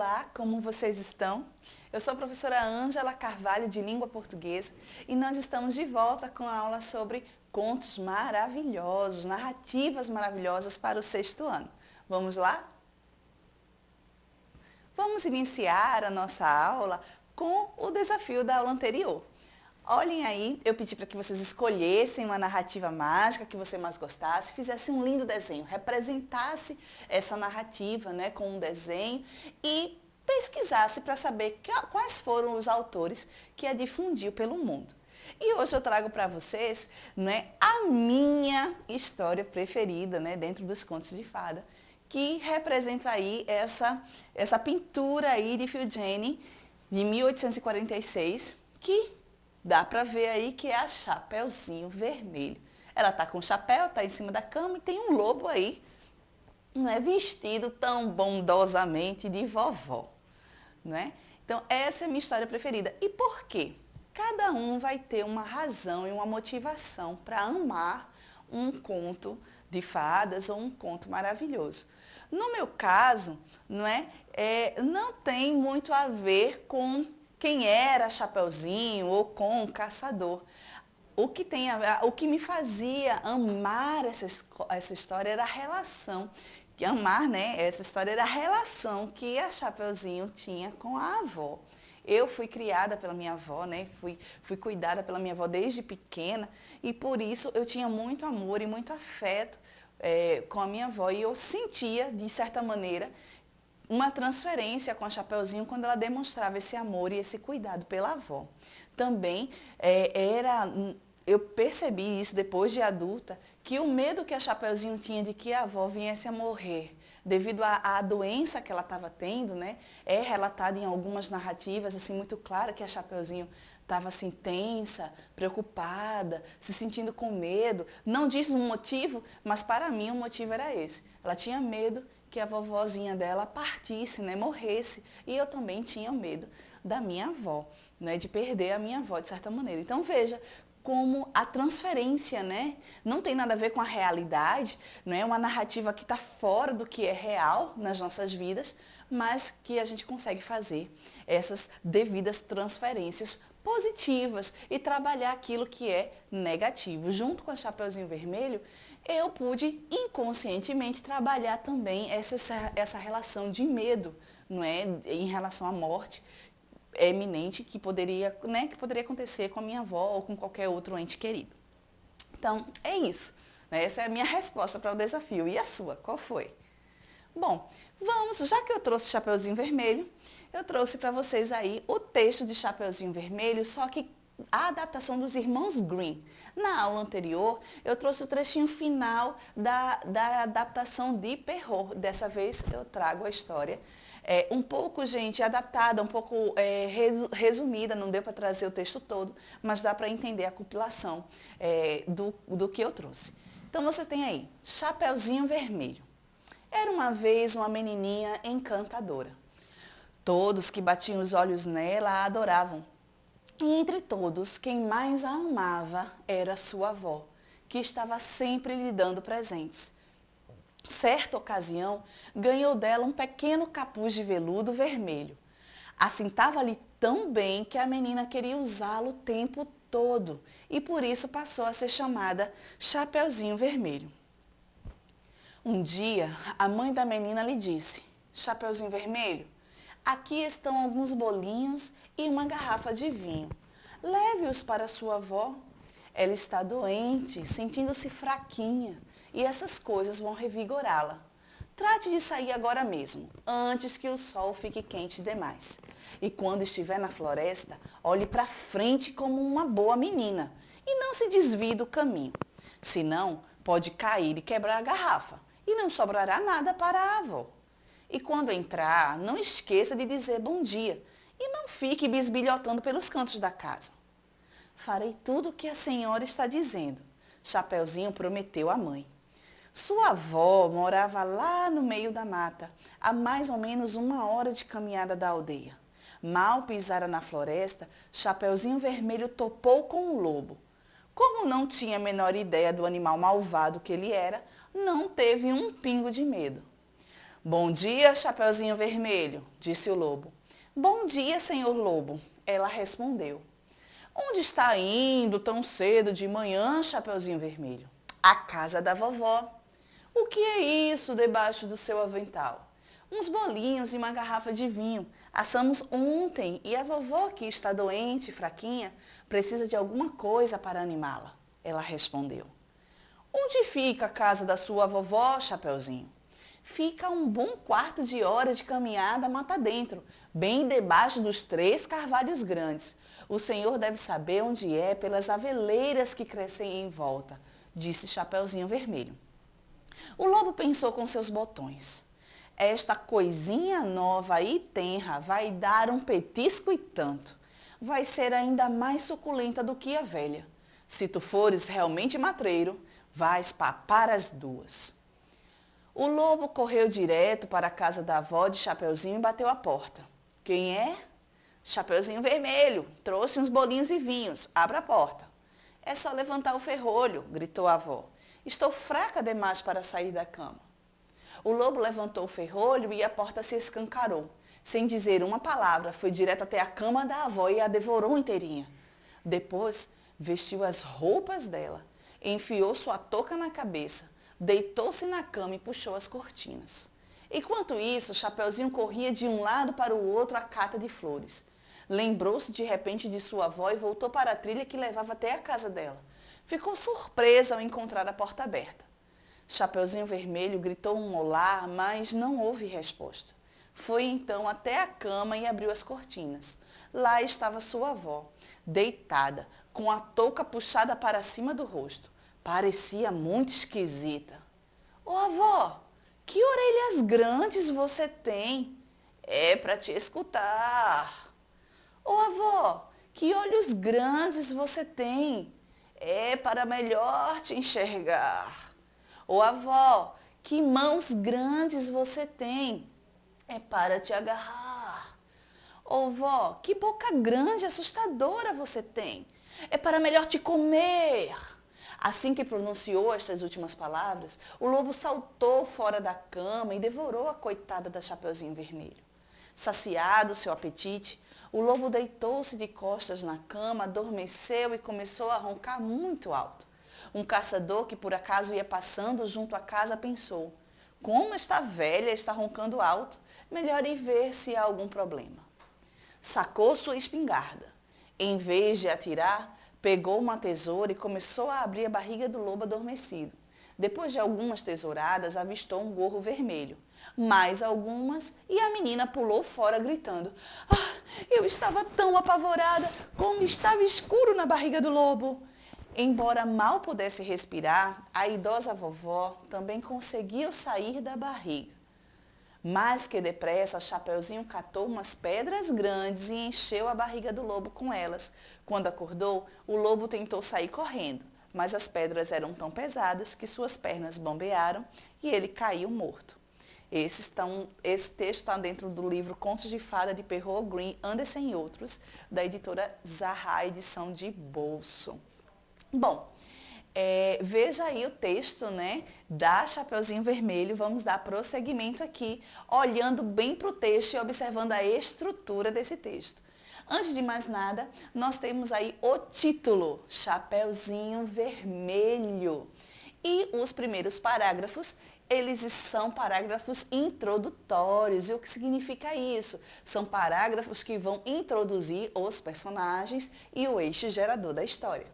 Olá, como vocês estão? Eu sou a professora Ângela Carvalho, de Língua Portuguesa, e nós estamos de volta com a aula sobre contos maravilhosos, narrativas maravilhosas para o sexto ano. Vamos lá? Vamos iniciar a nossa aula com o desafio da aula anterior. Olhem aí, eu pedi para que vocês escolhessem uma narrativa mágica que você mais gostasse, fizesse um lindo desenho, representasse essa narrativa, né, com um desenho e pesquisasse para saber quais foram os autores que a difundiu pelo mundo. E hoje eu trago para vocês, né, a minha história preferida, né, dentro dos contos de fada, que representa aí essa pintura aí de Phil Jennings, de 1846, que dá para ver aí que é a Chapeuzinho Vermelho. Ela está com o chapéu, está em cima da cama e tem um lobo aí, não é, vestido tão bondosamente de vovó, não é? Então, essa é a minha história preferida. E por quê? Cada um vai ter uma razão e uma motivação para amar um conto de fadas ou um conto maravilhoso. No meu caso, não tem muito a ver com quem era Chapeuzinho ou com o caçador. O que me fazia amar essa história era a relação. Amar, né? Essa história era a relação que a Chapeuzinho tinha com a avó. Eu fui criada pela minha avó, né? Fui cuidada pela minha avó desde pequena e por isso eu tinha muito amor e muito afeto com a minha avó. E eu sentia, de certa maneira, uma transferência com a Chapeuzinho quando ela demonstrava esse amor e esse cuidado pela avó. Também eu percebi isso depois de adulta, que o medo que a Chapeuzinho tinha de que a avó viesse a morrer devido à doença que ela estava tendo, né? É relatado em algumas narrativas, assim, muito claro que a Chapeuzinho estava assim, tensa, preocupada, se sentindo com medo. Não diz um motivo, mas para mim o motivo era esse. Ela tinha medo que a vovozinha dela partisse, né, morresse. E eu também tinha medo da minha avó, né, de perder a minha avó de certa maneira. Então veja como a transferência, né, não tem nada a ver com a realidade, não é uma narrativa que está fora do que é real nas nossas vidas, mas que a gente consegue fazer essas devidas transferências positivas e trabalhar aquilo que é negativo. Junto com a Chapeuzinho Vermelho, eu pude inconscientemente trabalhar também essa relação de medo, não é, em relação à morte eminente que poderia acontecer com a minha avó ou com qualquer outro ente querido. Então, é isso. Né? Essa é a minha resposta para o desafio. E a sua? Qual foi? Bom, já que eu trouxe Chapeuzinho Vermelho, eu trouxe para vocês aí o texto de Chapeuzinho Vermelho, só que a adaptação dos irmãos Grimm. Na aula anterior, eu trouxe o trechinho final da adaptação de Perrault. Dessa vez, eu trago a história um pouco, gente, adaptada, um pouco resumida, não deu para trazer o texto todo, mas dá para entender a compilação do que eu trouxe. Então, você tem aí, Chapeuzinho Vermelho. Era uma vez uma menininha encantadora. Todos que batiam os olhos nela a adoravam. E entre todos, quem mais a amava era sua avó, que estava sempre lhe dando presentes. Certa ocasião, ganhou dela um pequeno capuz de veludo vermelho. Assentava-lhe tão bem que a menina queria usá-lo o tempo todo e por isso passou a ser chamada Chapeuzinho Vermelho. Um dia, a mãe da menina lhe disse: Chapeuzinho Vermelho, aqui estão alguns bolinhos e uma garrafa de vinho. Leve-os para sua avó. Ela está doente, sentindo-se fraquinha, e essas coisas vão revigorá-la. Trate de sair agora mesmo, antes que o sol fique quente demais. E quando estiver na floresta, olhe para frente como uma boa menina e não se desvie do caminho. Senão, pode cair e quebrar a garrafa e não sobrará nada para a avó. E quando entrar, não esqueça de dizer bom dia e não fique bisbilhotando pelos cantos da casa. Farei tudo o que a senhora está dizendo, Chapeuzinho prometeu à mãe. Sua avó morava lá no meio da mata, a mais ou menos 1 hora de caminhada da aldeia. Mal pisara na floresta, Chapeuzinho Vermelho topou com o lobo. Como não tinha a menor ideia do animal malvado que ele era, não teve um pingo de medo. Bom dia, Chapeuzinho Vermelho, disse o lobo. Bom dia, senhor lobo, ela respondeu. Onde está indo tão cedo de manhã, Chapeuzinho Vermelho? À casa da vovó. O que é isso debaixo do seu avental? Uns bolinhos e uma garrafa de vinho. Assamos ontem e a vovó, que está doente e fraquinha, precisa de alguma coisa para animá-la. Ela respondeu. Onde fica a casa da sua vovó, Chapeuzinho? Fica a um bom quarto de hora de caminhada mata dentro, bem debaixo dos 3 carvalhos grandes. O senhor deve saber onde é pelas aveleiras que crescem em volta, disse Chapeuzinho Vermelho. O lobo pensou com seus botões. Esta coisinha nova e tenra vai dar um petisco e tanto. Vai ser ainda mais suculenta do que a velha. Se tu fores realmente matreiro, vais papar as 2. O lobo correu direto para a casa da avó de Chapeuzinho e bateu a porta. Quem é? Chapeuzinho Vermelho, trouxe uns bolinhos e vinhos. Abra a porta. É só levantar o ferrolho, gritou a avó. Estou fraca demais para sair da cama. O lobo levantou o ferrolho e a porta se escancarou. Sem dizer uma palavra, foi direto até a cama da avó e a devorou inteirinha. Depois, vestiu as roupas dela, enfiou sua touca na cabeça, deitou-se na cama e puxou as cortinas. Enquanto isso, Chapeuzinho corria de um lado para o outro à cata de flores. Lembrou-se de repente de sua avó e voltou para a trilha que levava até a casa dela. Ficou surpresa ao encontrar a porta aberta. Chapeuzinho Vermelho gritou um olá, mas não houve resposta. Foi então até a cama e abriu as cortinas. Lá estava sua avó, deitada, com a touca puxada para cima do rosto. Parecia muito esquisita. Ô avó, que orelhas grandes você tem? É para te escutar. Ô avó, que olhos grandes você tem? É para melhor te enxergar. Ô avó, que mãos grandes você tem? É para te agarrar. Ô vó, que boca grande e assustadora você tem? É para melhor te comer. Assim que pronunciou estas últimas palavras, o lobo saltou fora da cama e devorou a coitada da Chapeuzinho Vermelho. Saciado seu apetite, o lobo deitou-se de costas na cama, adormeceu e começou a roncar muito alto. Um caçador que por acaso ia passando junto à casa pensou, como esta velha está roncando alto, melhor ir ver se há algum problema. Sacou sua espingarda. Em vez de atirar, pegou uma tesoura e começou a abrir a barriga do lobo adormecido. Depois de algumas tesouradas, avistou um gorro vermelho. Mais algumas e a menina pulou fora gritando. Eu estava tão apavorada, como estava escuro na barriga do lobo. Embora mal pudesse respirar, a idosa vovó também conseguiu sair da barriga. Mais que depressa, Chapeuzinho catou umas pedras grandes e encheu a barriga do lobo com elas. Quando acordou, o lobo tentou sair correndo, mas as pedras eram tão pesadas que suas pernas bambearam e ele caiu morto. Esse texto está dentro do livro Contos de Fada de Perrault Green, Andersen e Outros, da editora Zahar, edição de bolso. Bom, veja aí o texto, né, da Chapeuzinho Vermelho. Vamos dar prosseguimento aqui, olhando bem para o texto e observando a estrutura desse texto. Antes de mais nada, nós temos aí o título, Chapeuzinho Vermelho. E os primeiros parágrafos, eles são parágrafos introdutórios. E o que significa isso? São parágrafos que vão introduzir os personagens e o eixo gerador da história.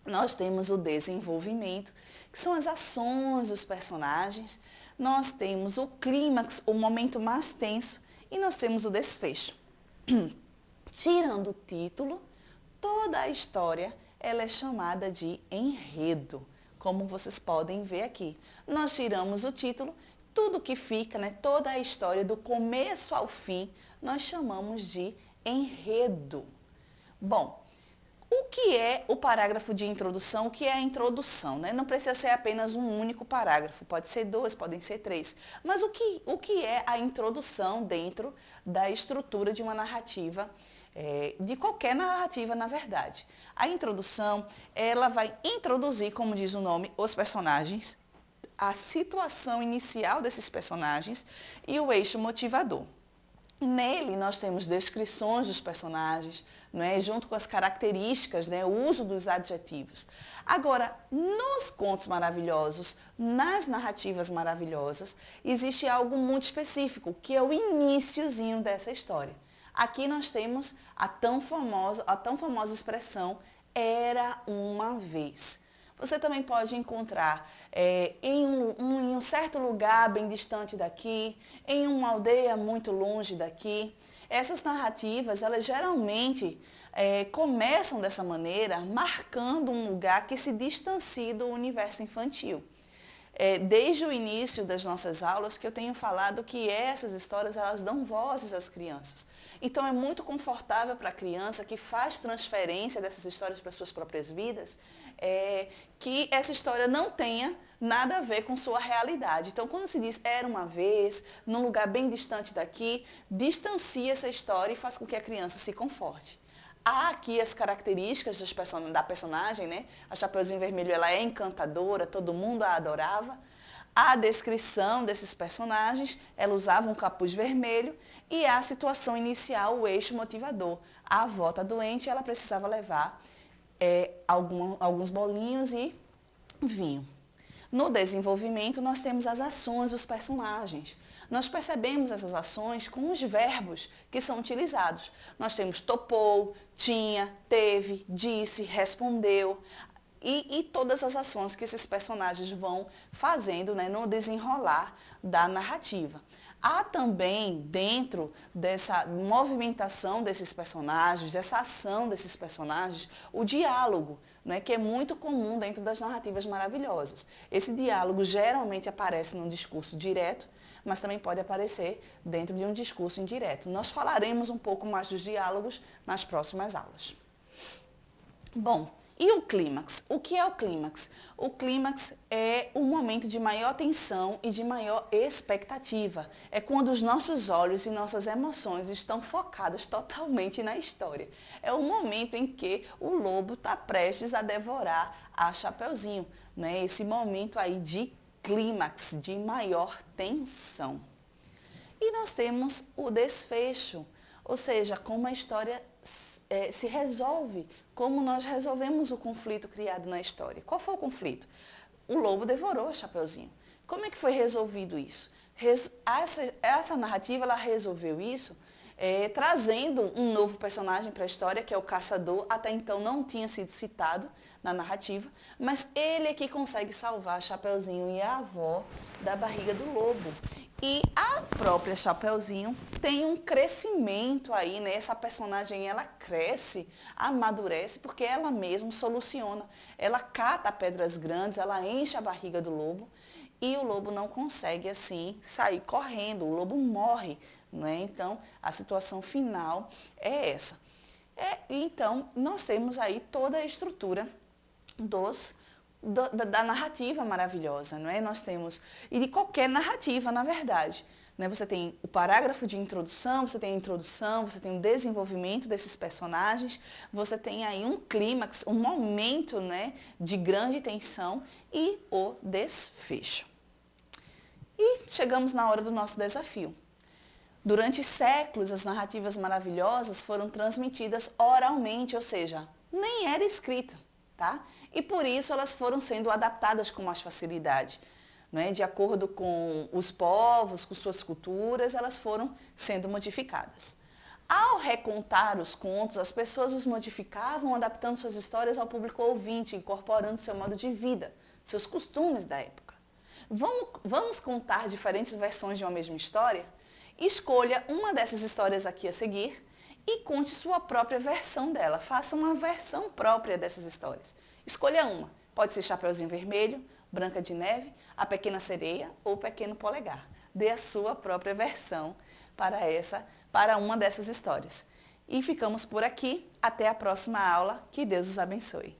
Nós temos o desenvolvimento, que são as ações dos personagens. Nós temos o clímax, o momento mais tenso, e nós temos o desfecho. Tirando o título, toda a história ela é chamada de enredo, como vocês podem ver aqui. Nós tiramos o título, tudo que fica, né, toda a história do começo ao fim, nós chamamos de enredo. Bom, o que é o parágrafo de introdução? O que é a introdução? Né? Não precisa ser apenas um único parágrafo, pode ser 2, podem ser 3. Mas o que é a introdução dentro da estrutura de uma narrativa, de qualquer narrativa, na verdade? A introdução, ela vai introduzir, como diz o nome, os personagens, a situação inicial desses personagens e o eixo motivador. Nele, nós temos descrições dos personagens, né, junto com as características, né, o uso dos adjetivos. Agora, nos contos maravilhosos, nas narrativas maravilhosas, existe algo muito específico, que é o iniciozinho dessa história. Aqui nós temos a tão famosa expressão, era uma vez. Você também pode encontrar em um certo lugar bem distante daqui, em uma aldeia muito longe daqui. Essas narrativas, elas geralmente começam dessa maneira, marcando um lugar que se distancia do universo infantil. Desde o início das nossas aulas que eu tenho falado que essas histórias elas dão vozes às crianças. Então é muito confortável para a criança que faz transferência dessas histórias para suas próprias vidas, que essa história não tenha nada a ver com sua realidade. Então quando se diz era uma vez, num lugar bem distante daqui, distancia essa história e faz com que a criança se conforte. Há aqui as características da personagem, né? A Chapeuzinho Vermelho ela é encantadora, todo mundo a adorava. A descrição desses personagens, ela usava um capuz vermelho e a situação inicial, o eixo motivador. A avó está doente e ela precisava levar alguns bolinhos e vinho. No desenvolvimento, nós temos as ações dos personagens. Nós percebemos essas ações com os verbos que são utilizados. Nós temos topou, tinha, teve, disse, respondeu e todas as ações que esses personagens vão fazendo, né, no desenrolar da narrativa. Há também, dentro dessa movimentação desses personagens, dessa ação desses personagens, o diálogo, né, que é muito comum dentro das narrativas maravilhosas. Esse diálogo geralmente aparece num discurso direto, mas também pode aparecer dentro de um discurso indireto. Nós falaremos um pouco mais dos diálogos nas próximas aulas. Bom, e o clímax? O que é o clímax? O clímax é um momento de maior tensão e de maior expectativa. É quando os nossos olhos e nossas emoções estão focadas totalmente na história. É o momento em que o lobo está prestes a devorar a Chapeuzinho, né? Esse momento aí de clímax, de maior tensão. E nós temos o desfecho, ou seja, como a história se resolve, como nós resolvemos o conflito criado na história. Qual foi o conflito? O lobo devorou a Chapeuzinho. Como é que foi resolvido isso? Essa narrativa ela resolveu isso trazendo um novo personagem para a história, que é o caçador, até então não tinha sido citado na narrativa, mas ele é que consegue salvar Chapeuzinho e a avó da barriga do lobo. E a própria Chapeuzinho tem um crescimento aí, né? Essa personagem, ela cresce, amadurece, porque ela mesma soluciona. Ela cata pedras grandes, ela enche a barriga do lobo e o lobo não consegue, assim, sair correndo. O lobo morre, né? Então, a situação final é essa. Então, nós temos aí toda a estrutura da narrativa maravilhosa, não é? Nós temos, e de qualquer narrativa, na verdade, né? Você tem o parágrafo de introdução, você tem a introdução, você tem o desenvolvimento desses personagens, você tem aí um clímax, um momento, né, de grande tensão e o desfecho. E chegamos na hora do nosso desafio. Durante séculos, as narrativas maravilhosas foram transmitidas oralmente, ou seja, nem era escrita, tá? E por isso elas foram sendo adaptadas com mais facilidade. Né? De acordo com os povos, com suas culturas, elas foram sendo modificadas. Ao recontar os contos, as pessoas os modificavam, adaptando suas histórias ao público ouvinte, incorporando seu modo de vida, seus costumes da época. Vamos contar diferentes versões de uma mesma história? Escolha uma dessas histórias aqui a seguir e conte sua própria versão dela. Faça uma versão própria dessas histórias. Escolha uma. Pode ser Chapeuzinho Vermelho, Branca de Neve, A Pequena Sereia ou Pequeno Polegar. Dê a sua própria versão para uma dessas histórias. E ficamos por aqui. Até a próxima aula. Que Deus os abençoe.